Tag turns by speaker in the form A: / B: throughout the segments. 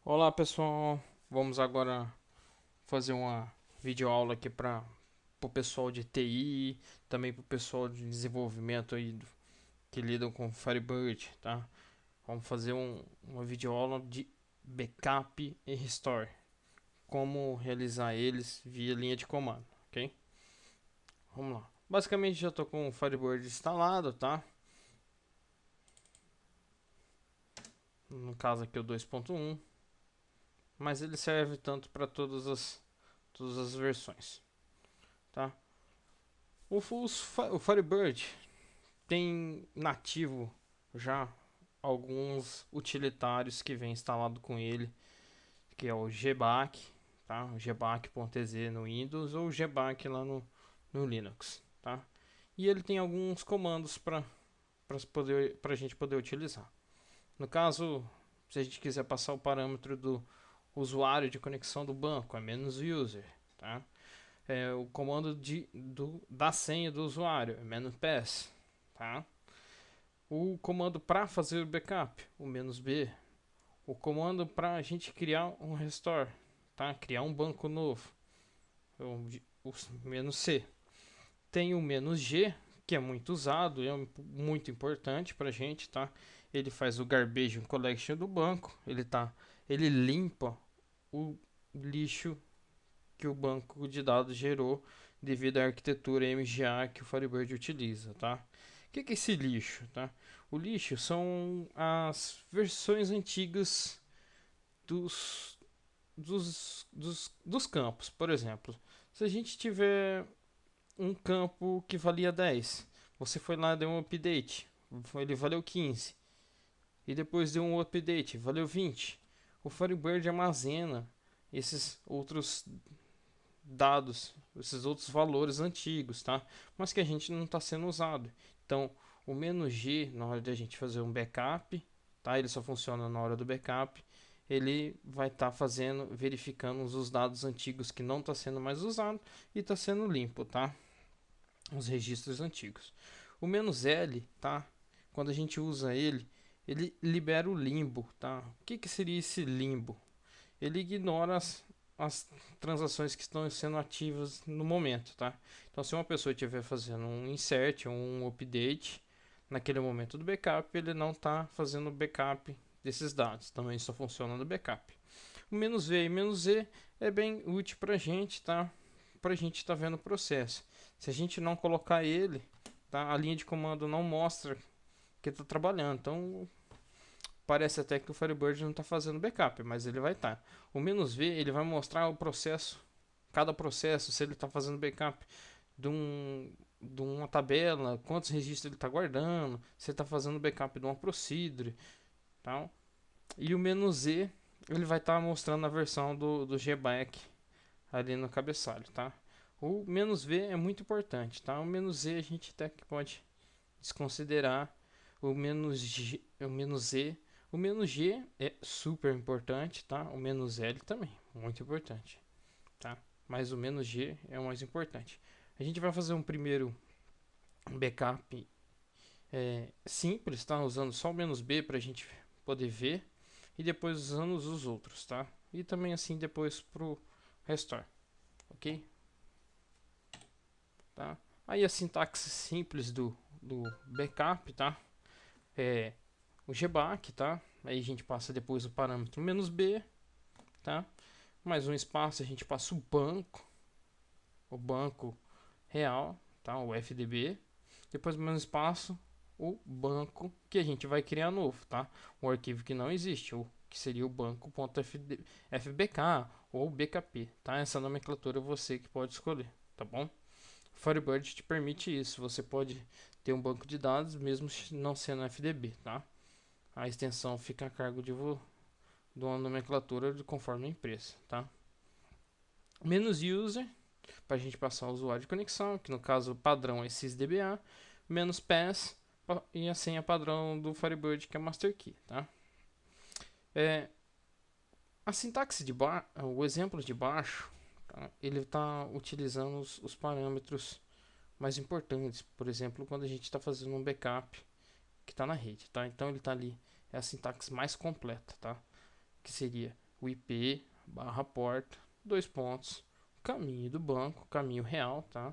A: Olá pessoal, vamos agora fazer uma videoaula aqui para o pessoal de TI, também para o pessoal de desenvolvimento aí que lidam com Firebird, tá? Vamos fazer uma videoaula de backup e restore, como realizar eles via linha de comando, ok? Vamos lá. Basicamente já estou com o Firebird instalado, tá? No caso aqui o 2.1, mas ele serve tanto para todas as versões, tá? O Firebird tem nativo já alguns utilitários que vem instalado com ele, que é o gback, tá? O gback.ez no Windows ou o gback lá no Linux, tá? E ele tem alguns comandos para a gente poder utilizar. No caso, se a gente quiser passar o parâmetro do usuário de conexão do banco, é menos user, tá? O comando da senha do usuário, é menos pass, tá? O comando para fazer o backup, o "-b". O comando para a gente criar um restore, tá? Criar um banco novo, o "-c". Tem o "-g", que é muito usado, é muito importante para a gente, tá? Ele faz o garbage collection do banco, ele limpa o lixo que o banco de dados gerou devido à arquitetura MGA que o Firebird utiliza, tá? O que é esse lixo, tá? O lixo são as versões antigas dos, dos campos. Por exemplo, se a gente tiver um campo que valia 10, você foi lá e deu um update, ele valeu 15, e depois deu um update, valeu 20. O Firebird armazena esses outros dados, esses outros valores antigos, tá? Mas que a gente não está sendo usado. Então, o "-g", na hora de a gente fazer um backup, tá? Ele só funciona na hora do backup. Ele vai estar verificando os dados antigos que não está sendo mais usado e está sendo limpo, tá? Os registros antigos. O "-l", tá? Quando a gente usa ele libera o limbo, tá? O que seria esse limbo? Ele ignora as transações que estão sendo ativas no momento, tá? Então, se uma pessoa estiver fazendo um insert ou um update naquele momento do backup, ele não está fazendo backup desses dados. Também só funciona no backup. O "-v" e "-z" é bem útil para a gente, tá? Para a gente estar vendo o processo. Se a gente não colocar ele, tá? A linha de comando não mostra que está trabalhando. Então, parece até que o Firebird não está fazendo backup, mas ele vai estar. O "-v" ele vai mostrar o processo, cada processo, se ele está fazendo backup de uma tabela, quantos registros ele está guardando, se ele está fazendo backup de uma procedure, tal. E o "-z" ele vai estar mostrando a versão do gback ali no cabeçalho, tá? O "-v" é muito importante, tá? O "-z" a gente até que pode desconsiderar. O "-g é super importante, tá? O "-l" também, muito importante, tá? Mas o "-g é o mais importante. A gente vai fazer um primeiro backup simples, tá? Usando só o "-b" para a gente poder ver e depois usando os outros, tá? E também assim depois pro restore, ok? Tá? Aí a sintaxe simples do backup, tá? É o gback, tá? Aí a gente passa depois o parâmetro "-b", tá? Mais um espaço a gente passa o banco real, tá? O FDB. Depois mais um espaço o banco que a gente vai criar novo, tá? O arquivo que não existe, o que seria o banco.fbk ou bkp, tá? Essa nomenclatura você que pode escolher, tá bom? O Firebird te permite isso, você pode ter um banco de dados mesmo não sendo FDB, tá? A extensão fica a cargo de uma nomenclatura conforme a empresa, tá? Menos user, para a gente passar o usuário de conexão, que no caso o padrão é sysdba, menos pass e a senha padrão do Firebird, que é master key, tá? É, a sintaxe o exemplo de baixo, tá? Ele está utilizando os parâmetros mais importantes, por exemplo, quando a gente está fazendo um backup que está na rede, tá? Então ele está ali, é a sintaxe mais completa, tá? Que seria o IP barra porta, dois pontos, caminho do banco, caminho real, tá?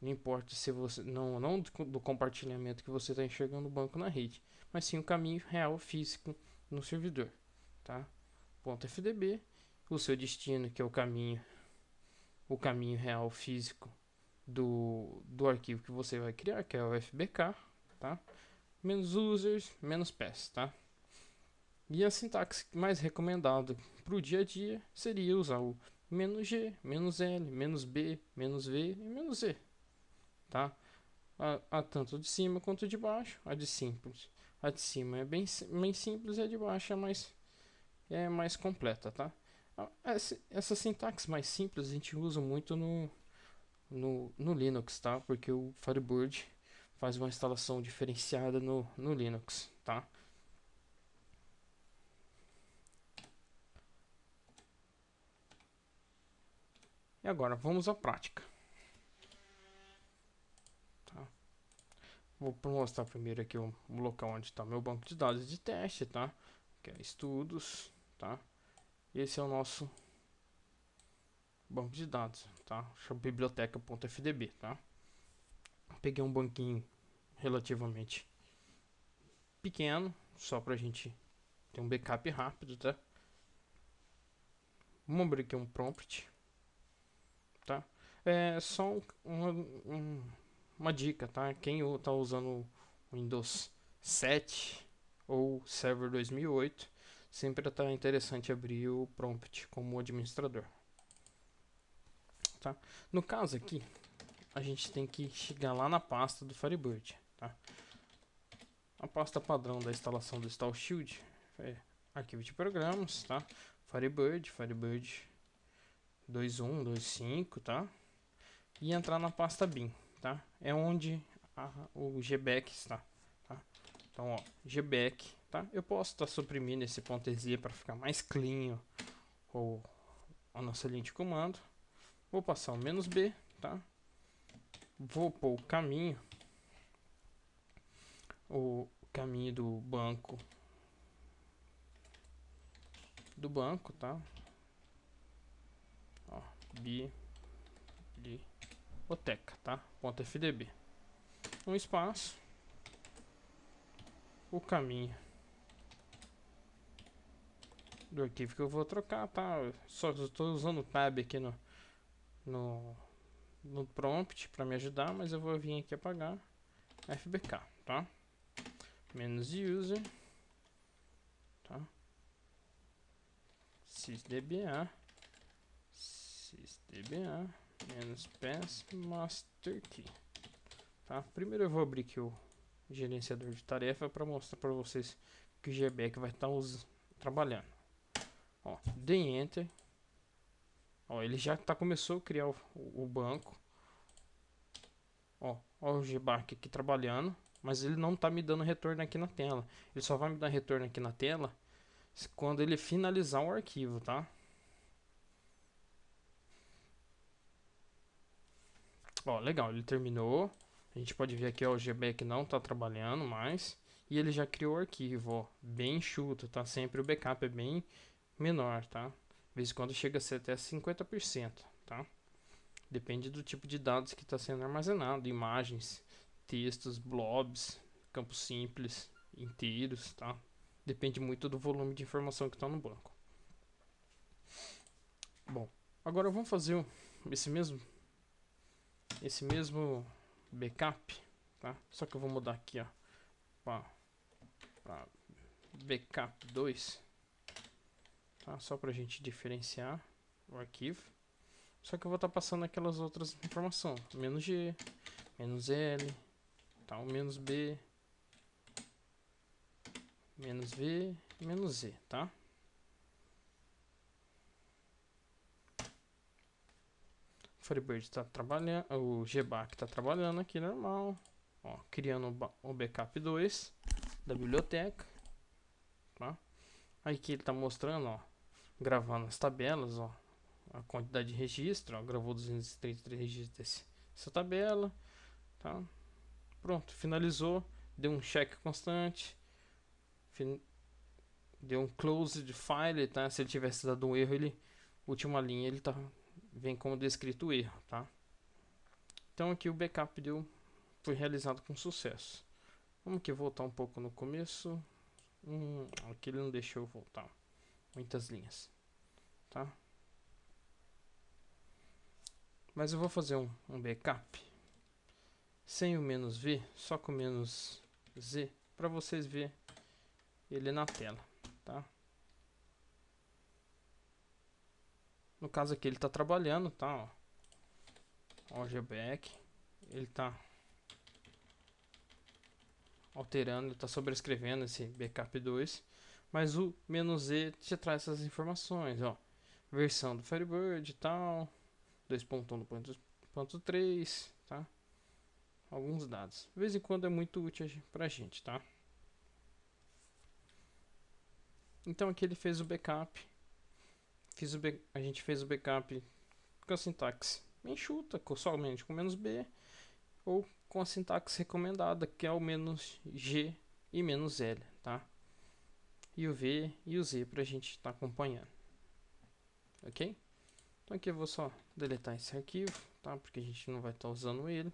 A: Não importa se você não do compartilhamento que você está enxergando o banco na rede, mas sim o caminho real físico no servidor, tá? Ponto FDB, o seu destino, que é o caminho real físico do arquivo que você vai criar, que é o FBK, tá? Menos users, menos pass, tá? E a sintaxe mais recomendada para o dia a dia seria usar o "-g", "-l", "-b", "-v" e "-z", tá? A tanto de cima quanto de baixo. A de simples, a de cima é bem simples, e a de baixo é mais completa, tá? Essa sintaxe mais simples a gente usa muito no Linux, tá? Porque o Firebird faz uma instalação diferenciada no Linux, tá? E agora vamos à prática, tá? Vou mostrar primeiro aqui o local onde está meu banco de dados de teste, tá? Que é estudos, tá? Esse é o nosso banco de dados, tá? Chama biblioteca.fdb, tá? Peguei um banquinho relativamente pequeno, só pra gente ter um backup rápido, tá? Vamos abrir aqui um prompt, tá? É só uma dica, tá? Quem tá usando o Windows 7 ou Server 2008, sempre tá interessante abrir o prompt como administrador, tá? No caso aqui, a gente tem que chegar lá na pasta do Firebird, tá? A pasta padrão da instalação do Install Shield é arquivo de programas, tá? Firebird 2125, tá? E entrar na pasta bin, tá? É onde o GBack está, tá? Então, ó, GBack, tá? Eu posso estar suprimindo esse .exe para ficar mais clean ou a nossa linha de comando. Vou passar o "-b", tá? Vou pôr o caminho do banco, tá? Ó, biblioteca, tá? .fdb. Um espaço, o caminho do arquivo que eu vou trocar, tá? Só estou usando o tab aqui no, no prompt para me ajudar, mas eu vou vir aqui apagar FBK, tá? Menos user, tá? sysdba menos pass master key, tá? Primeiro eu vou abrir aqui o gerenciador de tarefa para mostrar para vocês que o GBack vai estar trabalhando. Ó, dei enter. Ó, ele já começou a criar o banco. Ó, o GBack aqui trabalhando, mas ele não tá me dando retorno aqui na tela. Ele só vai me dar retorno aqui na tela quando ele finalizar o arquivo, tá? Ó, legal, ele terminou. A gente pode ver aqui, ó, o GBack não tá trabalhando mais. E ele já criou o arquivo, ó, bem enxuto, tá? Sempre o backup é bem menor, tá? De vez em quando chega a ser até 50%, tá? Depende do tipo de dados que está sendo armazenado, imagens, textos, blobs, campos simples, inteiros, tá? Depende muito do volume de informação que está no banco. Bom, agora vamos fazer esse mesmo backup, tá? Só que eu vou mudar aqui, ó, para backup 2, tá? Só para a gente diferenciar o arquivo. Só que eu vou estar passando aquelas outras informações, "-g", "-l", tá? O "-b", "-v", "-z", tá? O Firebird está trabalhando, o GBack está trabalhando aqui normal, ó, criando o backup 2 da biblioteca, tá? Aqui ele está mostrando, ó, gravando as tabelas, ó, a quantidade de registro, ó, gravou 233 registros dessa tabela, tá? Pronto, finalizou, deu um check constante, deu um close de file, tá? Se ele tivesse dado um erro, ele última linha ele tá vem como descrito o erro, tá? Então aqui o backup foi realizado com sucesso. Vamos aqui voltar um pouco no começo. Aqui ele não deixou eu voltar muitas linhas, tá? Mas eu vou fazer um backup sem o menos "v", só com o menos "z", para vocês verem ele na tela, tá? No caso aqui ele está trabalhando, tá? Ó, o GBack, ele está alterando, ele está sobrescrevendo esse backup 2, mas o "-z" te traz essas informações, ó. Versão do Firebird e tal, 2.1.3, tá? Alguns dados. De vez em quando é muito útil pra gente, tá? Então aqui ele fez o backup. A gente fez o backup com a sintaxe enxuta, somente com "-b", ou com a sintaxe recomendada, que é o "-g" e "-l", tá? E o "v" e o "z" pra gente estar acompanhando. Ok? Então aqui eu vou só deletar esse arquivo, tá? Porque a gente não vai estar usando ele.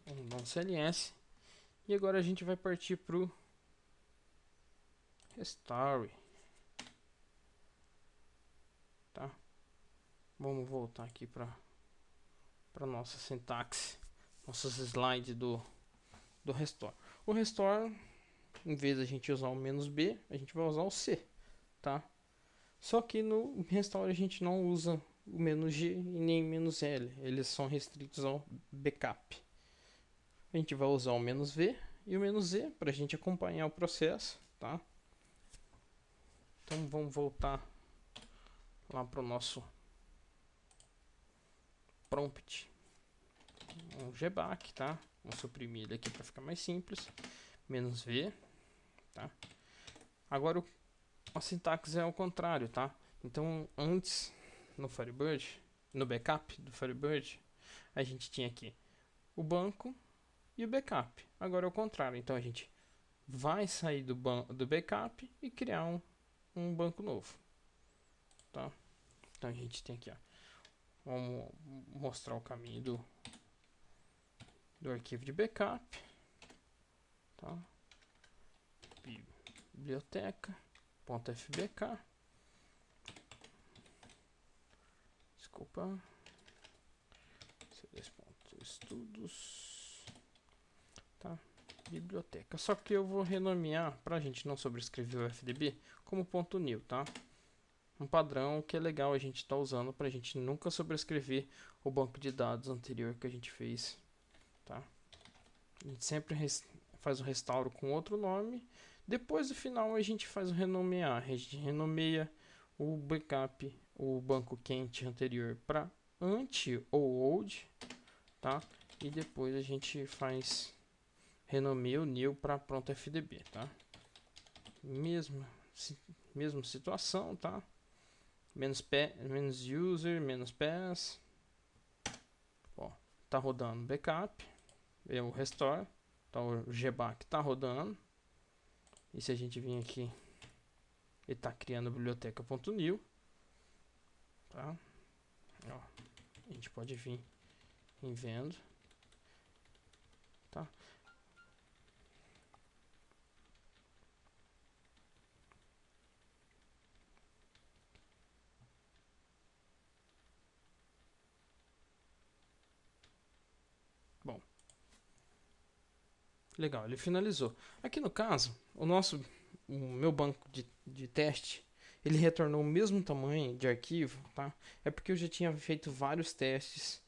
A: Vamos dar um CLS. E agora a gente vai partir pro restore, tá? Vamos voltar aqui para nossa sintaxe, nossos slides do restore. O restore, em vez de a gente usar o "-b", a gente vai usar o "c", tá? Só que no restore a gente não usa o "-g" e nem "-l", eles são restritos ao backup. A gente vai usar o "-v" e o "-z" para a gente acompanhar o processo, tá? Então vamos voltar lá para o nosso prompt, um GBack, tá? Vamos suprimir ele aqui para ficar mais simples. "-v", tá? Agora a sintaxe é ao contrário, tá? Então antes no Firebird, no backup do Firebird, a gente tinha aqui o banco e o backup. Agora é o contrário, então a gente vai sair do backup e criar um banco novo, tá? Então a gente tem aqui, ó, vamos mostrar o caminho do arquivo de backup, tá? Biblioteca .fbk, desculpa, estudos, tá? Biblioteca. Só que eu vou renomear para a gente não sobrescrever o FDB como .new, tá? Um padrão que é legal a gente estar usando para a gente nunca sobrescrever o banco de dados anterior que a gente fez, tá? A gente sempre faz o restauro com outro nome. Depois do final a gente faz o renomear. A gente renomeia o backup, o banco quente anterior para anti ou old, tá? E depois a gente faz renomeia o new para pronto FDB, tá? Mesma situação, tá? Menos user, menos pass. Ó, tá rodando backup, é o restore, tá, o GBack tá rodando. E se a gente vir aqui, ele tá criando a biblioteca.new, tá? Ó, a gente pode vir em vendo, tá? Bom, legal, ele finalizou. Aqui no caso, o meu banco de teste, ele retornou o mesmo tamanho de arquivo, tá? É porque eu já tinha feito vários testes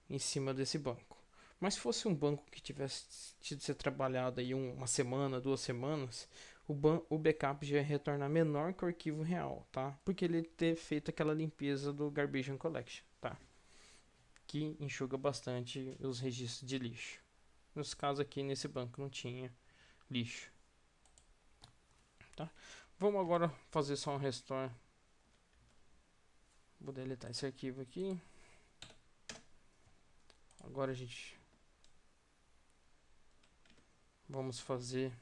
A: em cima desse banco. Mas se fosse um banco que tivesse tido ser trabalhado aí uma semana, 2 semanas, o backup já ia retornar menor que o arquivo real, tá? Porque ele ter feito aquela limpeza do Garbage Collection, tá? Que enxuga bastante os registros de lixo. Nos casos aqui nesse banco não tinha lixo, tá? Vamos agora fazer só um restore. Vou deletar esse arquivo aqui. Agora a gente vamos fazer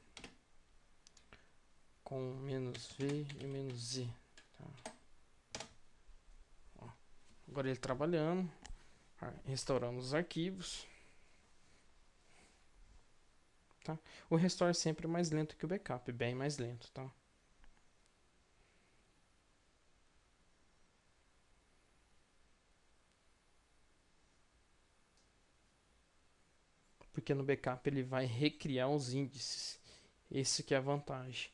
A: com -v e -z, tá? Ó, agora ele trabalhando, restaurando os arquivos, tá? O restore sempre é mais lento que o backup, bem mais lento, tá? Porque no backup ele vai recriar os índices. Esse que é a vantagem.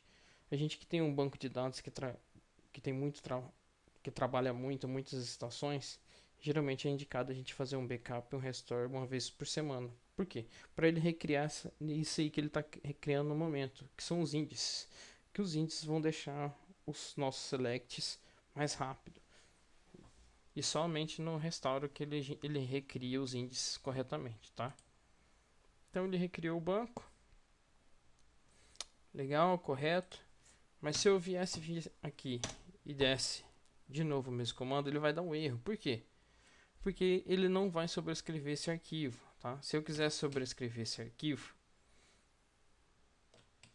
A: A gente que tem um banco de dados que tem que trabalha muitas estações, geralmente é indicado a gente fazer um backup e um restore uma vez por semana. Por quê? Para ele recriar isso aí que ele está recriando no momento, que são os índices. Que os índices vão deixar os nossos selects mais rápido. E somente no restauro que ele recria os índices corretamente, tá? Então ele recriou o banco. Legal, correto. Mas se eu viesse aqui e desse de novo o mesmo comando, ele vai dar um erro. Por quê? Porque ele não vai sobrescrever esse arquivo, tá? Se eu quiser sobrescrever esse arquivo,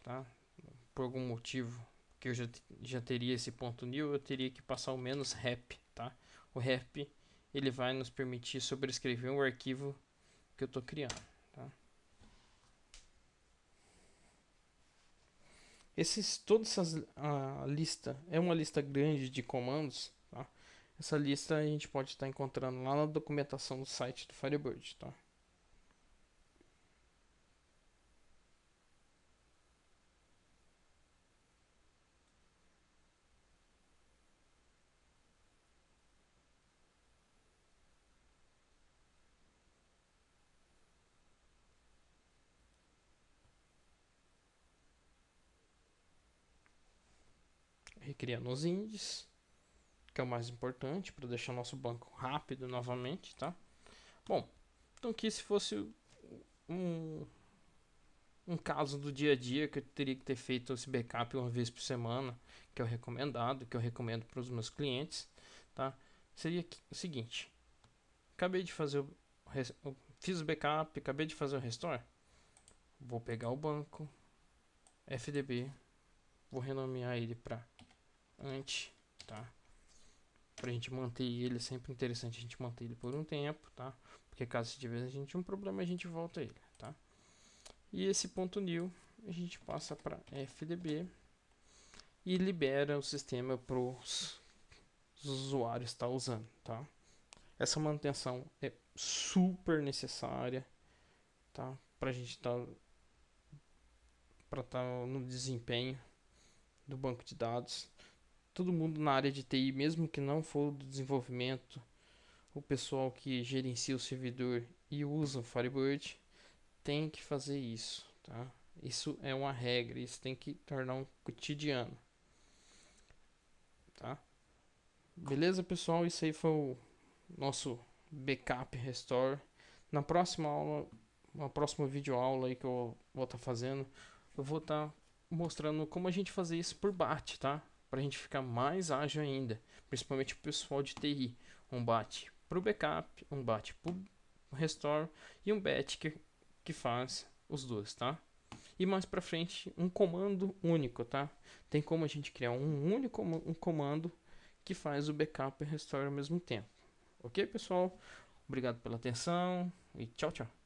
A: tá? Por algum motivo que eu já teria esse ponto .new, eu teria que passar o -rep, tá? O rep, ele vai nos permitir sobrescrever o arquivo que eu estou criando, tá? Toda a lista é uma lista grande de comandos, tá? Essa lista a gente pode estar encontrando lá na documentação do site do Firebird, tá? Recriando os índices, que é o mais importante para deixar nosso banco rápido novamente, tá? Bom, então aqui se fosse um, um caso do dia a dia que eu teria que ter feito esse backup uma vez por semana, que é o recomendado, que eu recomendo para os meus clientes, tá? Seria o seguinte: acabei de fazer fiz o backup, acabei de fazer o restore, vou pegar o banco FDB, vou renomear ele para anti, tá? Pra gente manter ele, é sempre interessante a gente manter ele por um tempo, tá? Porque caso tiver a gente um problema, a gente volta ele, tá? E esse ponto .new a gente passa para FDB e libera o sistema para os usuários estar usando, tá? Essa manutenção é super necessária, tá? Para a gente estar no desempenho do banco de dados. Todo mundo na área de TI, mesmo que não for do desenvolvimento, o pessoal que gerencia o servidor e usa o Firebird tem que fazer isso, tá? Isso é uma regra, isso tem que tornar um cotidiano, tá? Beleza, pessoal? Isso aí foi o nosso backup restore. Na próxima aula, uma próxima vídeo aula aí que eu vou estar fazendo, eu vou estar mostrando como a gente fazer isso por BAT, tá? Para a gente ficar mais ágil ainda, principalmente o pessoal de TI. Um BAT para o backup, um BAT para o restore e um BAT que faz os dois, tá? E mais para frente, um comando único, tá? Tem como a gente criar um único comando que faz o backup e restore ao mesmo tempo. Ok, pessoal? Obrigado pela atenção e tchau, tchau.